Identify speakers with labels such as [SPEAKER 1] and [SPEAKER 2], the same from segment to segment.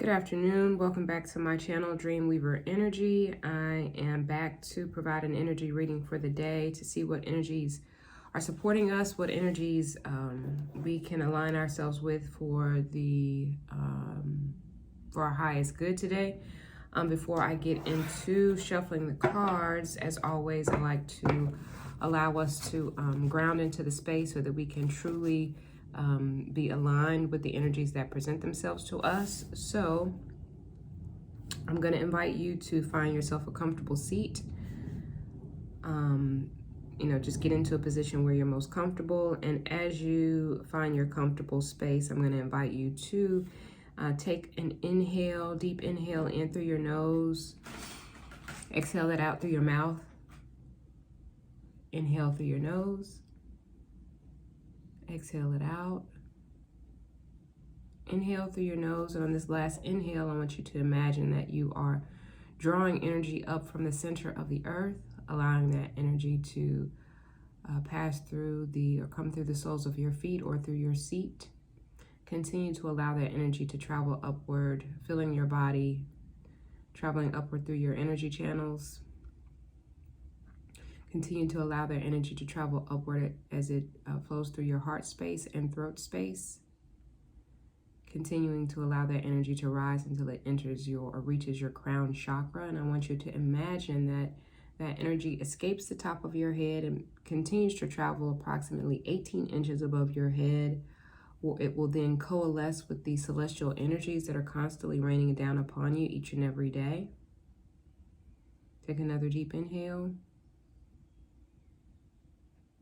[SPEAKER 1] Good afternoon. Welcome back to my channel, Dreamweaver Energy. I am back to provide an energy reading for the day to see what energies are supporting us, what energies we can align ourselves with for our highest good today. Before I get into shuffling the cards, as always, I like to allow us to ground into the space so that we can truly be aligned with the energies that present themselves to us. So I'm going to invite you to find yourself a comfortable seat. Just get into a position where you're most comfortable. And as you find your comfortable space, I'm going to invite you to take an inhale, deep inhale in through your nose. Exhale it out through your mouth. Inhale through your nose. Exhale it out. Inhale through your nose, and on this last inhale, I want you to imagine that you are drawing energy up from the center of the earth, allowing that energy to pass through or come through the soles of your feet or through your seat. Continue to allow that energy to travel upward, filling your body, traveling upward through your energy channels. Continue to allow that energy to travel upward as it flows through your heart space and throat space. Continuing to allow that energy to rise until it enters or reaches your crown chakra. And I want you to imagine that that energy escapes the top of your head and continues to travel approximately 18 inches above your head. It will then coalesce with the celestial energies that are constantly raining down upon you each and every day. Take another deep inhale.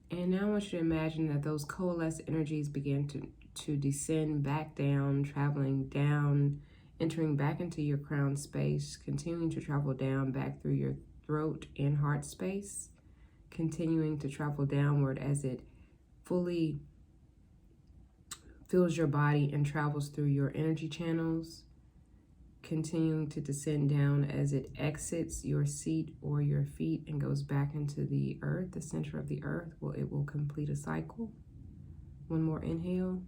[SPEAKER 1] And now I want you to imagine that those coalesced energies begin to descend back down, traveling down, entering back into your crown space, continuing to travel down back through your throat and heart space, continuing to travel downward as it fully fills your body and travels through your energy channels, continuing to descend down as it exits your seat or your feet and goes back into the earth, the center of the earth. It will complete a cycle. One more inhale.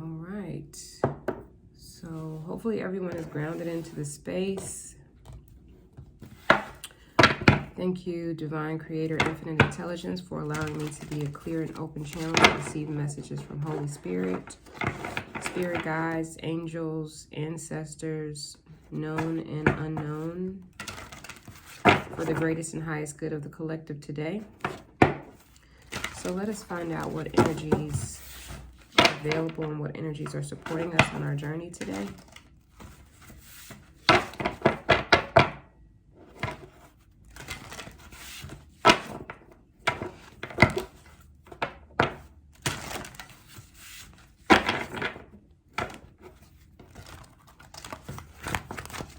[SPEAKER 1] All right, so hopefully everyone is grounded into the space. Thank you, Divine Creator, Infinite Intelligence, for allowing me to be a clear and open channel to receive messages from Holy Spirit, Spirit guides, angels, ancestors, known and unknown, for the greatest and highest good of the collective today. So let us find out what energies available and what energies are supporting us on our journey today.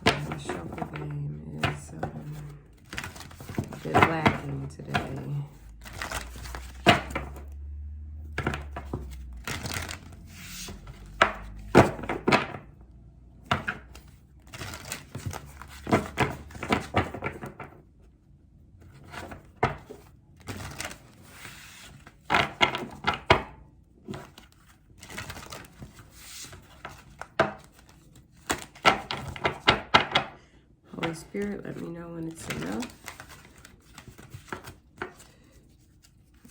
[SPEAKER 1] The shuffle game is a bit lacking today. Holy Spirit, let me know when it's enough.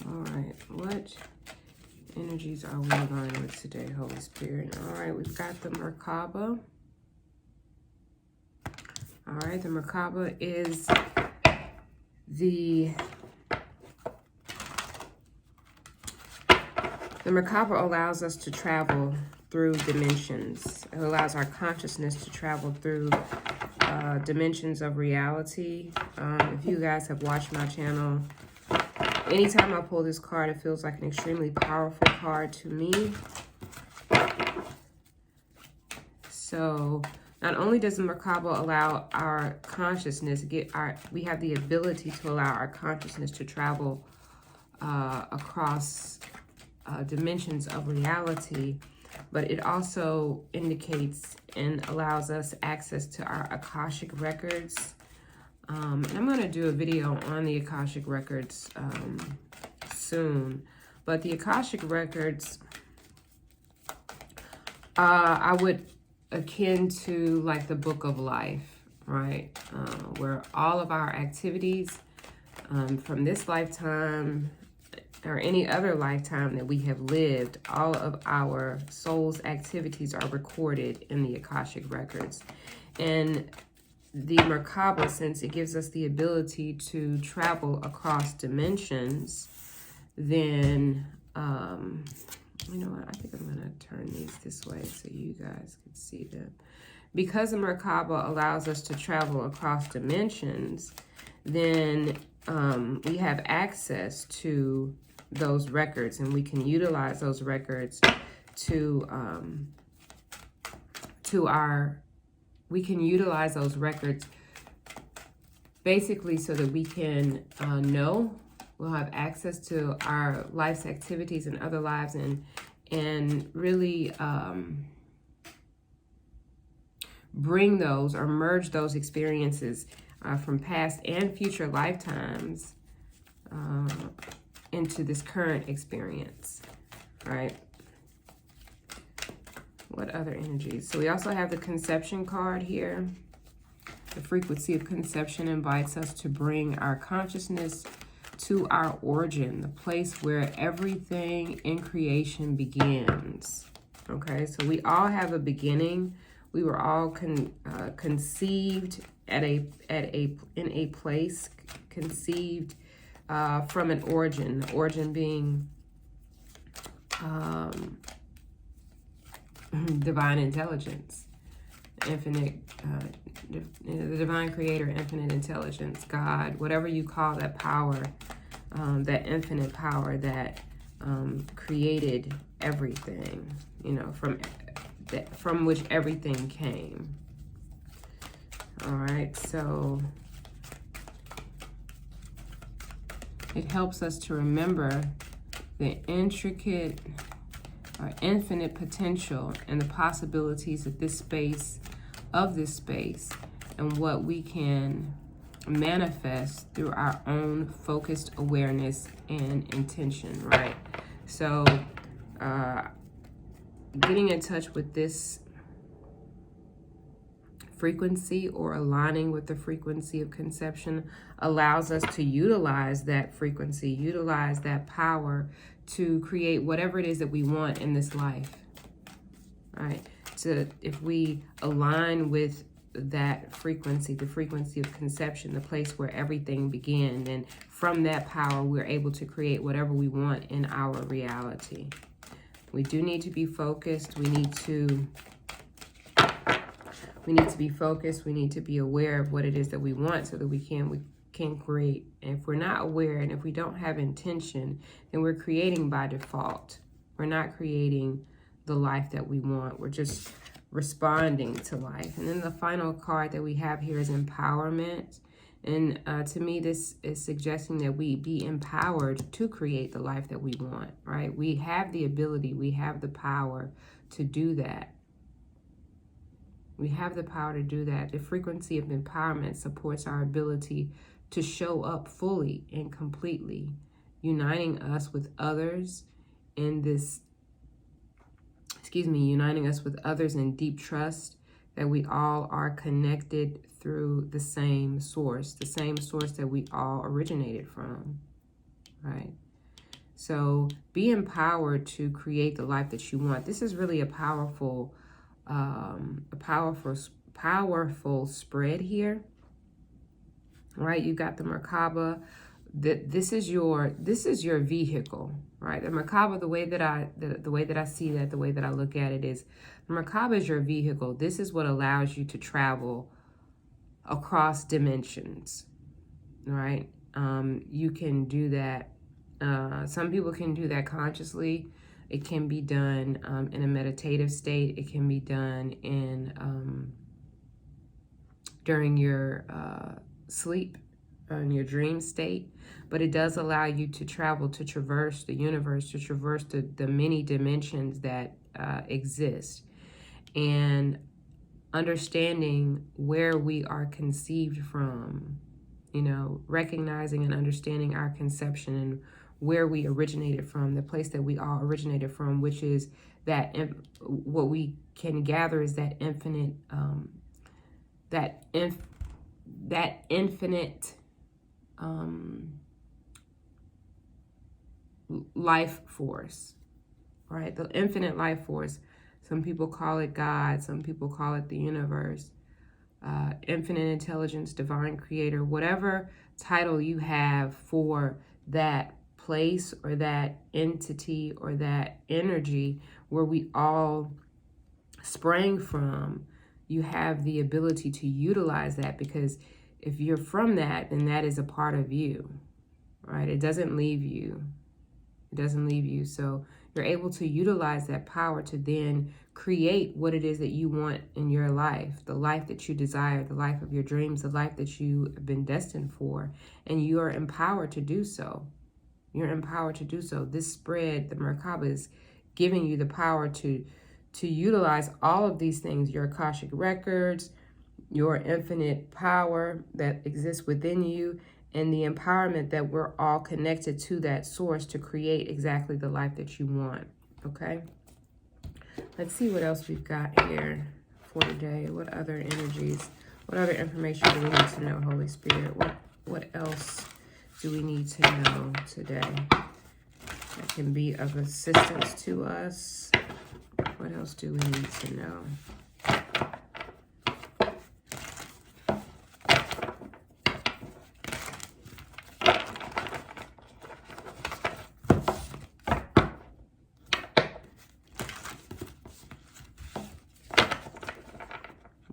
[SPEAKER 1] All right, what energies are we aligned with today, Holy Spirit? All right, we've got the Merkaba. All right, the Merkaba is the Merkaba allows us to travel through dimensions. It allows our consciousness to travel through dimensions of reality. If you guys have watched my channel, anytime I pull this card, it feels like an extremely powerful card to me. So not only does the Merkaba allow our consciousness, we have the ability to allow our consciousness to travel across dimensions of reality, but it also indicates and allows us access to our Akashic records. And I'm going to do a video on the Akashic records soon. But the Akashic records, I would akin to like the book of life, right? Where all of our activities from this lifetime or any other lifetime that we have lived, all of our soul's activities are recorded in the Akashic records. And the Merkaba, since it gives us the ability to travel across dimensions, then, you know what, I think I'm going to turn these this way so you guys can see them. Because the Merkaba allows us to travel across dimensions, then we have access to those records, and we can utilize those records we can utilize those records basically so that we can we'll have access to our life's activities and other lives, and really bring those or merge those experiences from past and future lifetimes into this current experience, right? What other energies? So we also have the conception card here. The frequency of conception invites us to bring our consciousness to our origin, the place where everything in creation begins. Okay, so we all have a beginning. We were all conceived in a place, conceived from an origin. The origin being divine intelligence, infinite, the divine creator, infinite intelligence, God, whatever you call that power, that infinite power that created everything, you know, from which everything came. All right, so it helps us to remember the intricate or infinite potential and the possibilities of this space, and what we can manifest through our own focused awareness and intention, right? So getting in touch with this frequency or aligning with the frequency of conception allows us to utilize that frequency, utilize that power to create whatever it is that we want in this life, right? So if we align with that frequency, the frequency of conception, the place where everything began, then from that power, we're able to create whatever we want in our reality. We do need to be focused. We need to be focused. We need to be aware of what it is that we want so that we can create. And if we're not aware and if we don't have intention, then we're creating by default. We're not creating the life that we want. We're just responding to life. And then the final card that we have here is empowerment. And to me, this is suggesting that we be empowered to create the life that we want, right? We have the ability, we have the power to do that. We have the power to do that. The frequency of empowerment supports our ability to show up fully and completely, uniting us with others in this, uniting us with others in deep trust that we all are connected through the same source that we all originated from, right? So be empowered to create the life that you want. This is really a powerful spread here, right? You got the Merkaba. This is your vehicle, right? The Merkaba, the way that I see that, the way that I look at it is, the Merkaba is your vehicle. This is what allows you to travel across dimensions, right? You can do that. Some people can do that consciously. It can be done in a meditative state. It can be done in during your sleep, in your dream state, but it does allow you to travel, to traverse the universe, to traverse the many dimensions that exist. And understanding where we are conceived from, you know, recognizing and understanding our conception and where we originated from, the place that we all originated from, which is that what we can gather is that infinite, that infinite life force, right? The infinite life force. Some people call it God. Some people call it the universe. Infinite intelligence, divine creator, whatever title you have for that place or that entity or that energy where we all sprang from, you have the ability to utilize that, because if you're from that, then that is a part of you, right? It doesn't leave you. It doesn't leave you. So you're able to utilize that power to then create what it is that you want in your life, the life that you desire, the life of your dreams, the life that you have been destined for. And you are empowered to do so. You're empowered to do so. This spread, the Merkaba, is giving you the power to utilize all of these things, your Akashic records, your infinite power that exists within you, and the empowerment that we're all connected to that source to create exactly the life that you want. Okay? Let's see what else we've got here for today. What other energies, what other information do we need to know, Holy Spirit? What else do we need to know today that can be of assistance to us? What else do we need to know?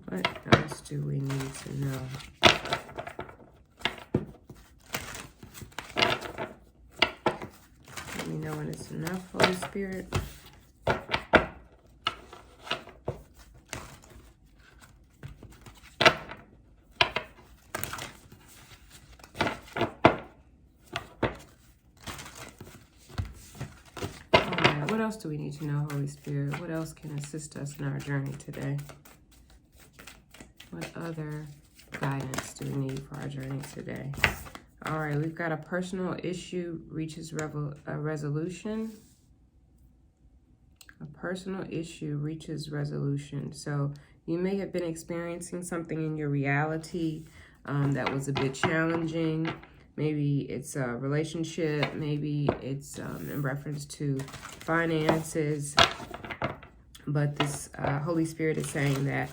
[SPEAKER 1] What else do we need to know? Let me know when it's enough, Holy Spirit. What else do we need to know, Holy Spirit? What else can assist us in our journey today? What other guidance do we need for our journey today? All right, we've got a personal issue reaches a resolution. A personal issue reaches resolution. So you may have been experiencing something in your reality that was a bit challenging. Maybe it's a relationship. Maybe it's in reference to finances. But this Holy Spirit is saying that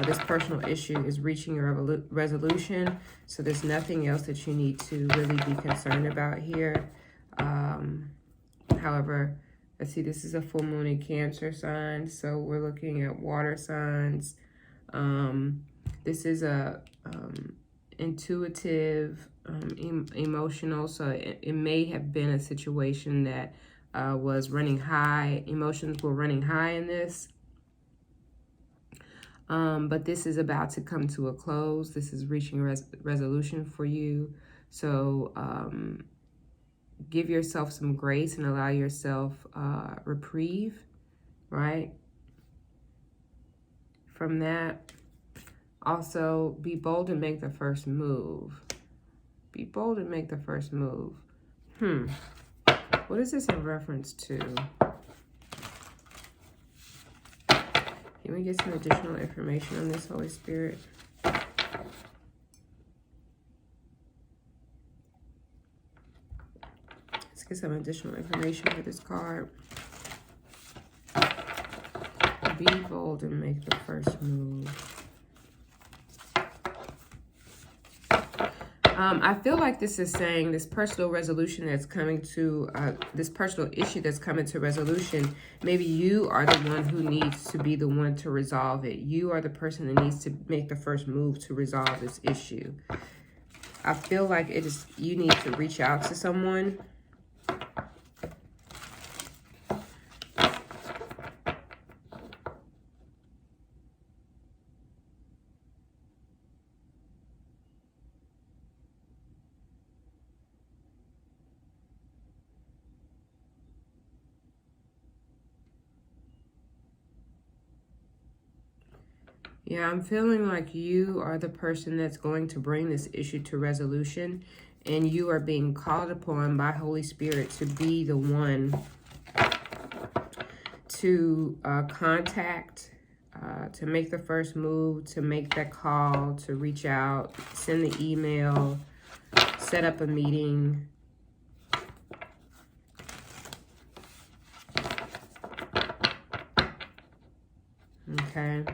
[SPEAKER 1] this personal issue is reaching a resolution. So there's nothing else that you need to really be concerned about here. However, let's see, this is a full moon in Cancer sign. So we're looking at water signs. This is a intuitive, emotional. So it may have been a situation that was running high. Emotions were running high in this. But this is about to come to a close. This is reaching resolution for you. So give yourself some grace and allow yourself reprieve, right? From that, also be bold and make the first move. Be bold and make the first move. What is this in reference to? Can we get some additional information on this, Holy Spirit? Let's get some additional information for this card. Be bold and make the first move. I feel like this is saying this personal resolution that's coming to, this personal issue that's coming to resolution, maybe you are the one who needs to be the one to resolve it. You are the person that needs to make the first move to resolve this issue. I feel like it is, you need to reach out to someone. Yeah, I'm feeling like you are the person that's going to bring this issue to resolution, and you are being called upon by Holy Spirit to be the one to contact, to make the first move, to make that call, to reach out, send the email, set up a meeting. Okay.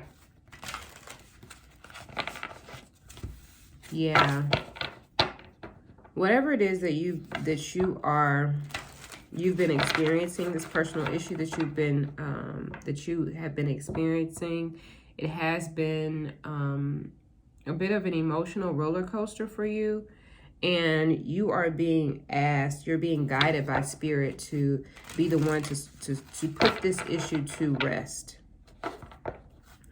[SPEAKER 1] Yeah. Whatever it is that you've been experiencing, this personal issue that you have been experiencing, it has been a bit of an emotional roller coaster for you, and you are being asked, you're being guided by Spirit to be the one to put this issue to rest.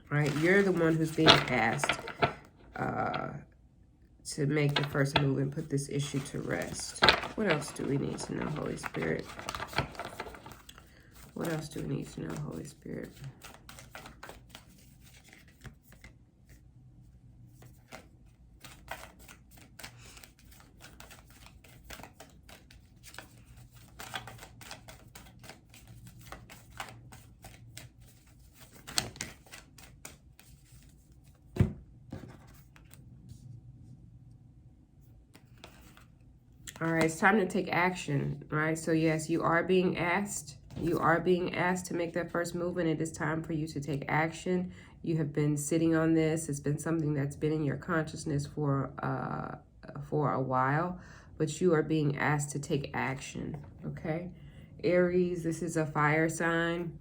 [SPEAKER 1] Right? You're the one who's being asked to make the first move and put this issue to rest. What else do we need to know, Holy Spirit? What else do we need to know, Holy Spirit? All right, it's time to take action, right? So yes, you are being asked. You are being asked to make that first move, and it is time for you to take action. You have been sitting on this. It's been something that's been in your consciousness for a while, but you are being asked to take action, okay? Aries, this is a fire sign.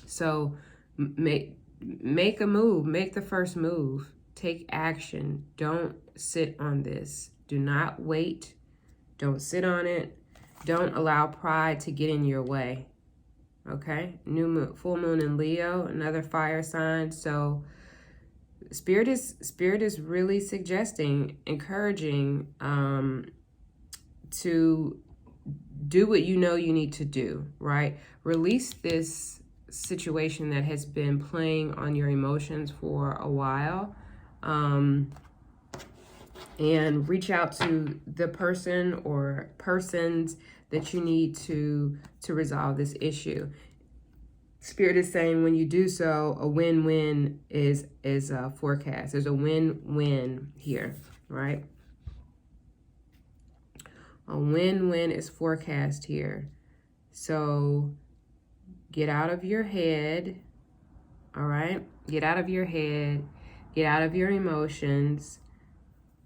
[SPEAKER 1] So make a move. Make the first move. Take action. Don't sit on this. Do not wait. Don't sit on it. Don't allow pride to get in your way. Okay? New moon, full moon in Leo, another fire sign. So Spirit is really suggesting, encouraging to do what you know you need to do, right? Release this situation that has been playing on your emotions for a while. And reach out to the person or persons that you need to resolve this issue. Spirit is saying when you do so, a win-win is forecast. There's a win-win here, right? A win-win is forecast here. So get out of your head, all right? Get out of your head. Get out of your emotions.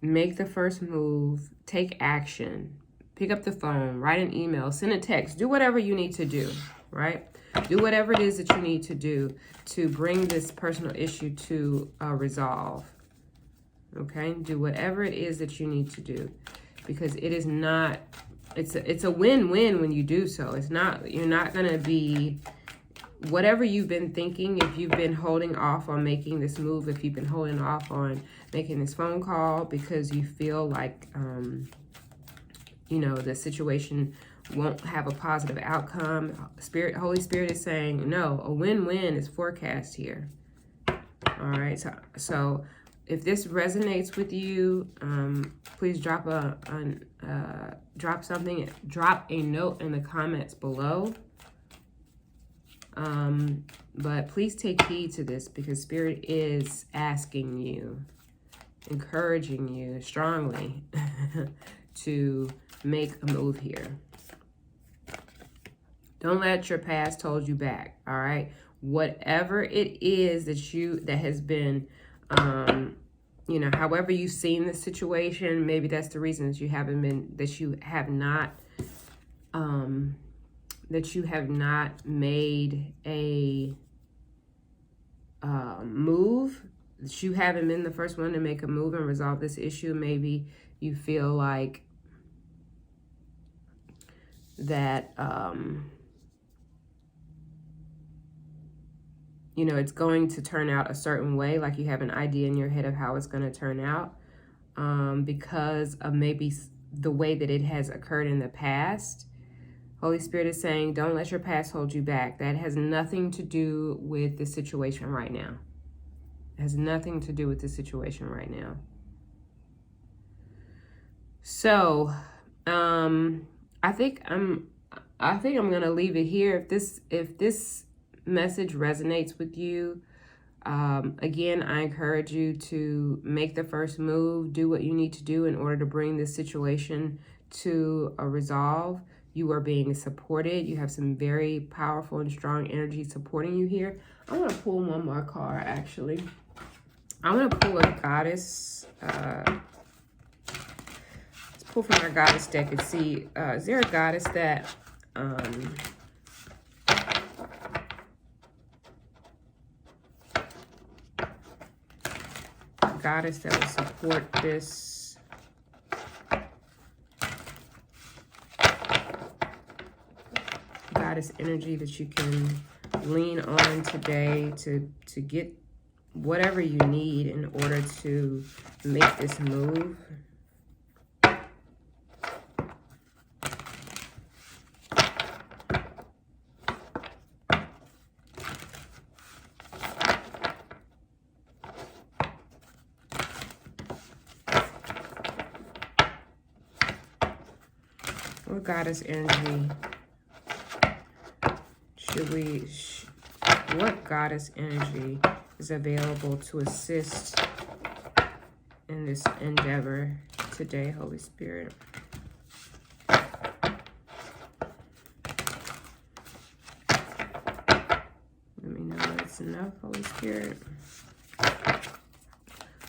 [SPEAKER 1] Make the first move, take action, pick up the phone, write an email, send a text, do whatever you need to do, right? Do whatever it is that you need to do to bring this personal issue to resolve, okay? Do whatever it is that you need to do, because it is not, it's a win-win when you do so. It's not, you're not gonna be, whatever you've been thinking, if you've been holding off on making this move, if you've been holding off on making this phone call because you feel like, you know, the situation won't have a positive outcome, Holy Spirit is saying, no, a win-win is forecast here. All right, so if this resonates with you, please drop a note in the comments below. But please take heed to this, because Spirit is asking you, encouraging you strongly to make a move here. Don't let your past hold you back, all right? Whatever it is that has been, you know, however you've seen the situation, maybe that's the reason that you have not made a move, that you haven't been the first one to make a move and resolve this issue. Maybe you feel like that, you know, it's going to turn out a certain way, like you have an idea in your head of how it's going to turn out, because of maybe the way that it has occurred in the past. Holy Spirit is saying, don't let your past hold you back. That has nothing to do with the situation right now. has nothing to do with the situation right now. So, I think I'm gonna leave it here. If this message resonates with you, again, I encourage you to make the first move, do what you need to do in order to bring this situation to a resolve. You are being supported. You have some very powerful and strong energy supporting you here. I want to pull one more card, actually. I want to pull a goddess. Let's pull from our goddess deck and see, is there a goddess that... goddess that will support this goddess energy that you can lean on today to get whatever you need in order to make this move. What goddess energy what goddess energy is available to assist in this endeavor today, Holy Spirit? Let me know that's enough, Holy Spirit.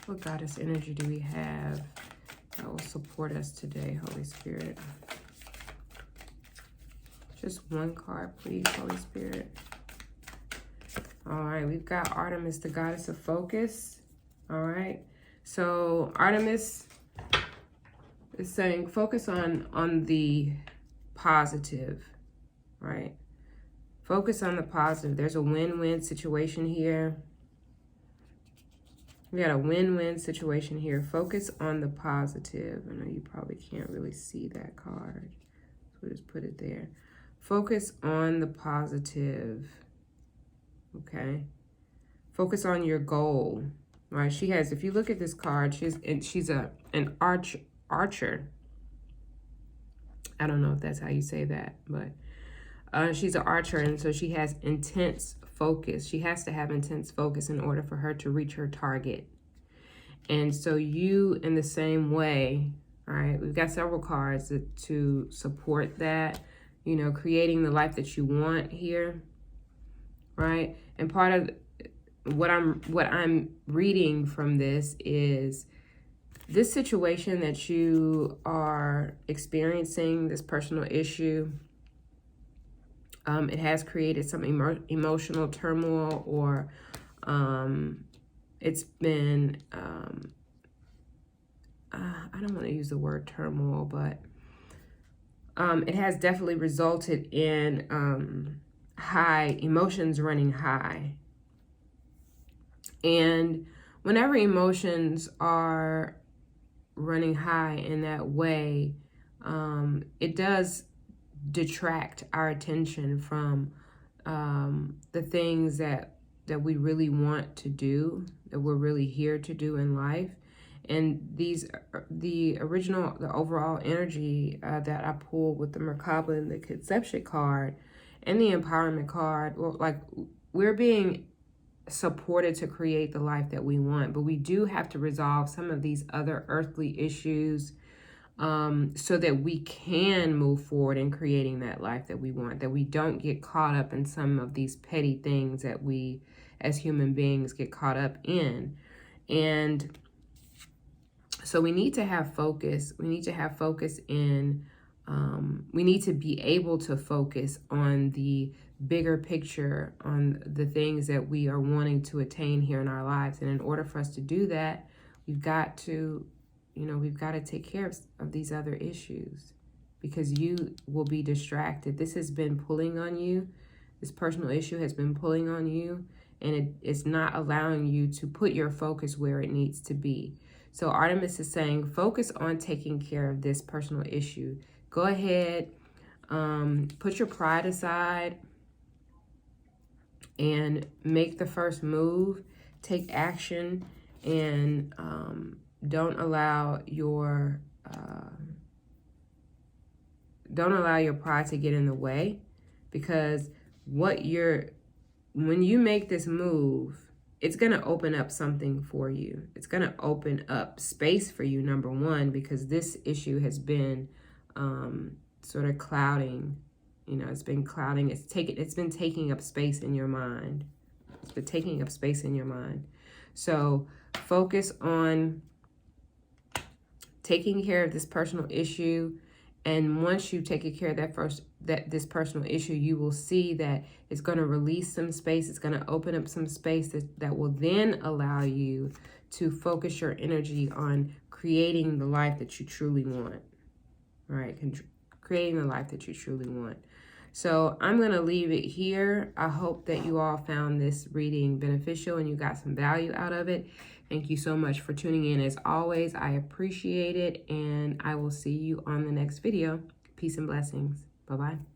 [SPEAKER 1] What goddess energy do we have that will support us today, Holy Spirit? Just one card, please, Holy Spirit. All right, we've got Artemis, the goddess of focus. All right, so Artemis is saying focus on the positive, right? Focus on the positive. There's a win-win situation here. We got a win-win situation here. Focus on the positive. I know you probably can't really see that card, so we'll just put it there. Focus on the positive, okay? Focus on your goal, right? She has, if you look at this card, she's an archer. I don't know if that's how you say that, but she's an archer, and so she has intense focus. She has to have intense focus in order for her to reach her target. And so you, in the same way, all right, we've got several cards to support that. You know, creating the life that you want here, right? And part of what I'm reading from this is this situation that you are experiencing, this personal issue, it has created some emotional turmoil, or it's been, I don't want to use the word turmoil, but it has definitely resulted in high emotions running high. And whenever emotions are running high in that way, it does detract our attention from the things that we really want to do, that we're really here to do in life. And the overall energy that I pulled with the Merkaba and the Conception card and the Empowerment card, like, we're being supported to create the life that we want, but we do have to resolve some of these other earthly issues so that we can move forward in creating that life that we want, that we don't get caught up in some of these petty things that we as human beings get caught up in. And so we need to have focus. We need to have focus in, we need to be able to focus on the bigger picture, on the things that we are wanting to attain here in our lives. And in order for us to do that, we've got to take care of these other issues, because you will be distracted. This has been pulling on you. This personal issue has been pulling on you, and it's not allowing you to put your focus where it needs to be. So Artemis is saying, focus on taking care of this personal issue. Go ahead, put your pride aside and make the first move. take action and don't allow your pride to get in the way, because when you make this move, it's going to open up something for you. It's going to open up space for you, number one, because this issue has been sort of clouding. You know, it's been clouding. It's been taking up space in your mind. It's been taking up space in your mind. So focus on taking care of this personal issue. And once you've taken care of this personal issue, you will see that it's going to release some space. It's going to open up some space that will then allow you to focus your energy on creating the life that you truly want. All right, creating the life that you truly want. So I'm going to leave it here. I hope that you all found this reading beneficial and you got some value out of it. Thank you so much for tuning in. As always, I appreciate it, and I will see you on the next video. Peace and blessings. Bye-bye.